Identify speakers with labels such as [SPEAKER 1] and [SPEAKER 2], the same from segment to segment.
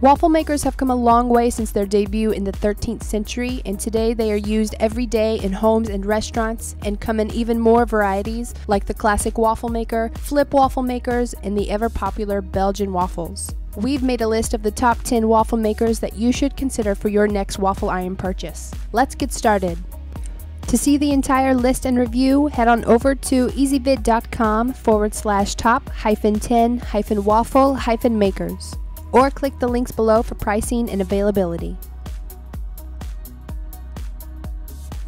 [SPEAKER 1] Waffle makers have come a long way since their debut in the 13th century, and today they are used every day in homes and restaurants and come in even more varieties like the classic waffle maker, flip waffle makers, and the ever popular Belgian waffles. We've made a list of the top 10 waffle makers that you should consider for your next waffle iron purchase. Let's get started. To see the entire list and review, head on over to ezvid.com/top-10-waffle-makers. Or click the links below for pricing and availability.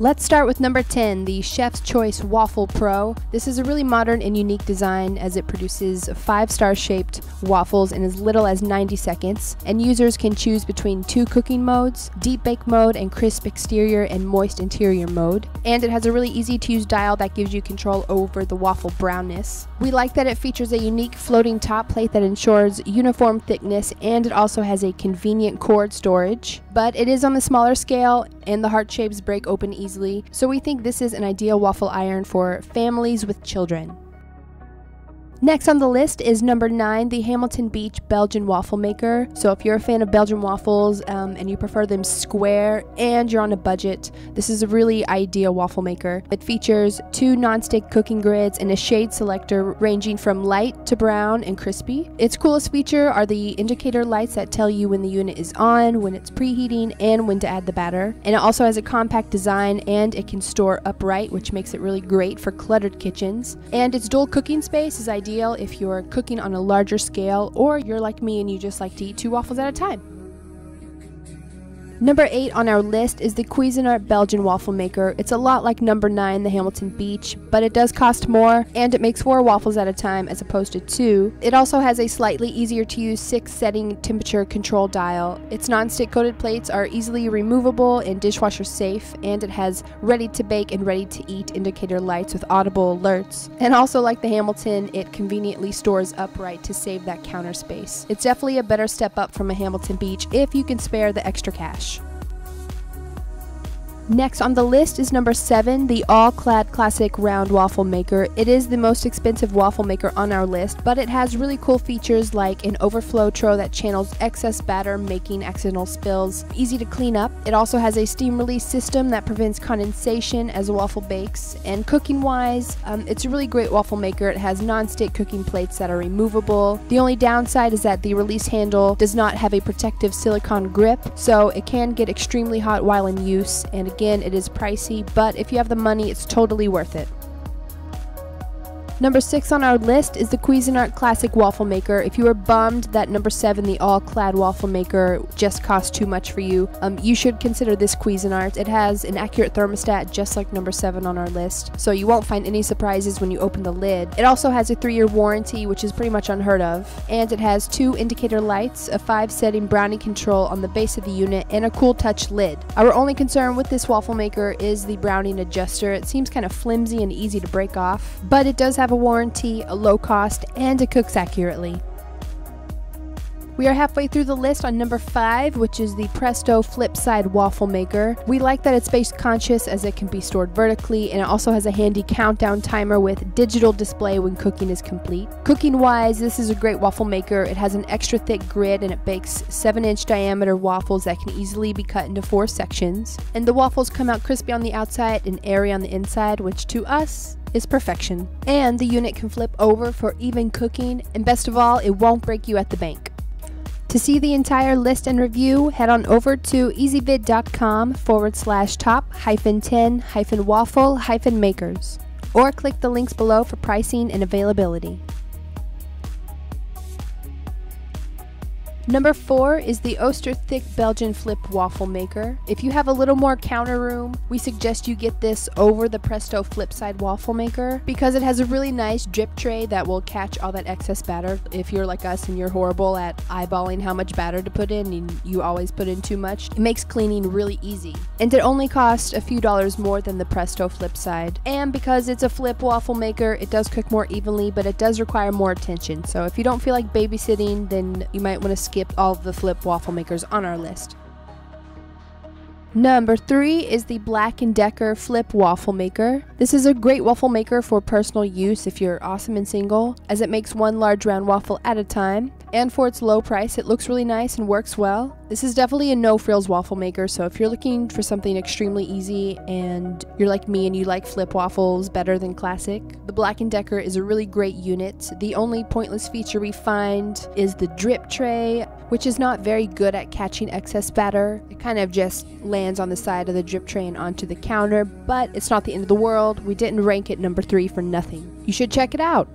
[SPEAKER 1] Let's start with number 10, the Chef's Choice Waffle Pro. This is a really modern and unique design as it produces 5-star shaped waffles in as little as 90 seconds, and users can choose between 2 cooking modes, deep bake mode and crisp exterior and moist interior mode. And it has a really easy to use dial that gives you control over the waffle brownness. We like that it features a unique floating top plate that ensures uniform thickness, and it also has a convenient cord storage. But it is on the smaller scale and the heart shapes break open easily, so we think this is an ideal waffle iron for families with children. Next on the list is number 9, the Hamilton Beach Belgian Waffle Maker. So if you're a fan of Belgian waffles and you prefer them square and you're on a budget, this is a really ideal waffle maker. It features 2 non-stick cooking grids and a shade selector ranging from light to brown and crispy. Its coolest feature are the indicator lights that tell you when the unit is on, when it's preheating, and when to add the batter. And it also has a compact design and it can store upright, which makes it really great for cluttered kitchens. And its dual cooking space is ideal if you're cooking on a larger scale, or you're like me and you just like to eat 2 waffles at a time. Number 8 on our list is the Cuisinart Belgian Waffle Maker. It's a lot like number 9, the Hamilton Beach, but it does cost more, and it makes 4 waffles at a time as opposed to 2. It also has a slightly easier to use 6-setting temperature control dial. Its non-stick coated plates are easily removable and dishwasher safe, and it has ready to bake and ready to eat indicator lights with audible alerts. And also like the Hamilton, it conveniently stores upright to save that counter space. It's definitely a better step up from a Hamilton Beach if you can spare the extra cash. Next on the list is number 7, the All-Clad Classic Round Waffle Maker. It is the most expensive waffle maker on our list, but it has really cool features like an overflow trough that channels excess batter, making accidental spills easy to clean up. It also has a steam release system that prevents condensation as the waffle bakes. And cooking wise, it's a really great waffle maker. It has non-stick cooking plates that are removable. The only downside is that the release handle does not have a protective silicone grip, so it can get extremely hot while in use, and again, it is pricey, but if you have the money, it's totally worth it. Number 6 on our list is the Cuisinart Classic Waffle Maker. If you were bummed that number 7, the All-Clad Waffle Maker, just cost too much for you, you should consider this Cuisinart. It has an accurate thermostat just like number 7 on our list, so you won't find any surprises when you open the lid. It also has a 3-year warranty, which is pretty much unheard of, and it has 2 indicator lights, a 5-setting browning control on the base of the unit, and a cool touch lid. Our only concern with this waffle maker is the browning adjuster. It seems kind of flimsy and easy to break off, but it does have a warranty, a low cost, and it cooks accurately. We are halfway through the list on number 5, which is the Presto Flip Side Waffle Maker. We like that it's space conscious as it can be stored vertically, and it also has a handy countdown timer with digital display when cooking is complete. Cooking wise, this is a great waffle maker. It has an extra thick grid and it bakes 7-inch diameter waffles that can easily be cut into 4 sections. And the waffles come out crispy on the outside and airy on the inside, which to us is perfection. And the unit can flip over for even cooking, and best of all, it won't break you at the bank. To see the entire list and review, head on over to ezvid.com/top-10-waffle-makers, or click the links below for pricing and availability. Number 4 is the Oster Thick Belgian Flip Waffle Maker. If you have a little more counter room, we suggest you get this over the Presto Flip Side Waffle Maker because it has a really nice drip tray that will catch all that excess batter. If you're like us and you're horrible at eyeballing how much batter to put in and you always put in too much, it makes cleaning really easy. And it only costs a few dollars more than the Presto Flip Side. And because it's a flip waffle maker, it does cook more evenly, but it does require more attention. So if you don't feel like babysitting, then you might want to skip all of the flip waffle makers on our list. Number 3 is the Black & Decker Flip Waffle Maker. This is a great waffle maker for personal use if you're awesome and single, as it makes one large round waffle at a time. And for its low price, it looks really nice and works well. This is definitely a no-frills waffle maker, so if you're looking for something extremely easy and you're like me and you like flip waffles better than classic, the Black & Decker is a really great unit. The only pointless feature we find is the drip tray, which is not very good at catching excess batter. It kind of just lands on the side of the drip tray and onto the counter, but it's not the end of the world. We didn't rank it number 3 for nothing. You should check it out.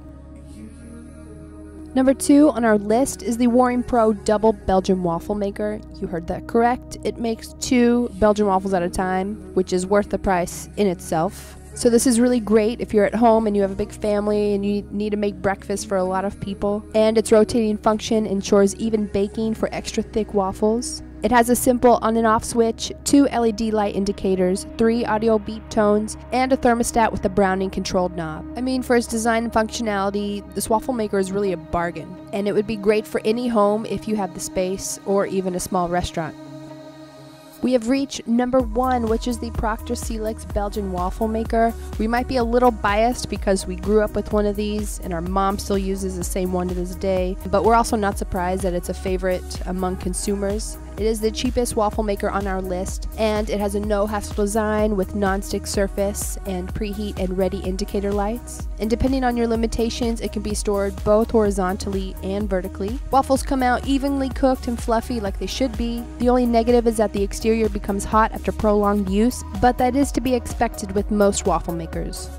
[SPEAKER 1] Number 2 on our list is the Warring Pro Double Belgian Waffle Maker. You heard that correct. It makes 2 Belgian waffles at a time, which is worth the price in itself. So this is really great if you're at home and you have a big family and you need to make breakfast for a lot of people. And its rotating function ensures even baking for extra thick waffles. It has a simple on and off switch, 2 LED light indicators, 3 audio beep tones, and a thermostat with a Browning controlled knob. I mean, for its design and functionality, this waffle maker is really a bargain, and it would be great for any home if you have the space or even a small restaurant. We have reached number 1, which is the Procter Silex Belgian Waffle Maker. We might be a little biased because we grew up with one of these and our mom still uses the same one to this day, but we're also not surprised that it's a favorite among consumers. It is the cheapest waffle maker on our list, and it has a no-hassle design with non-stick surface and preheat and ready indicator lights. And depending on your limitations, it can be stored both horizontally and vertically. Waffles come out evenly cooked and fluffy like they should be. The only negative is that the exterior becomes hot after prolonged use, but that is to be expected with most waffle makers.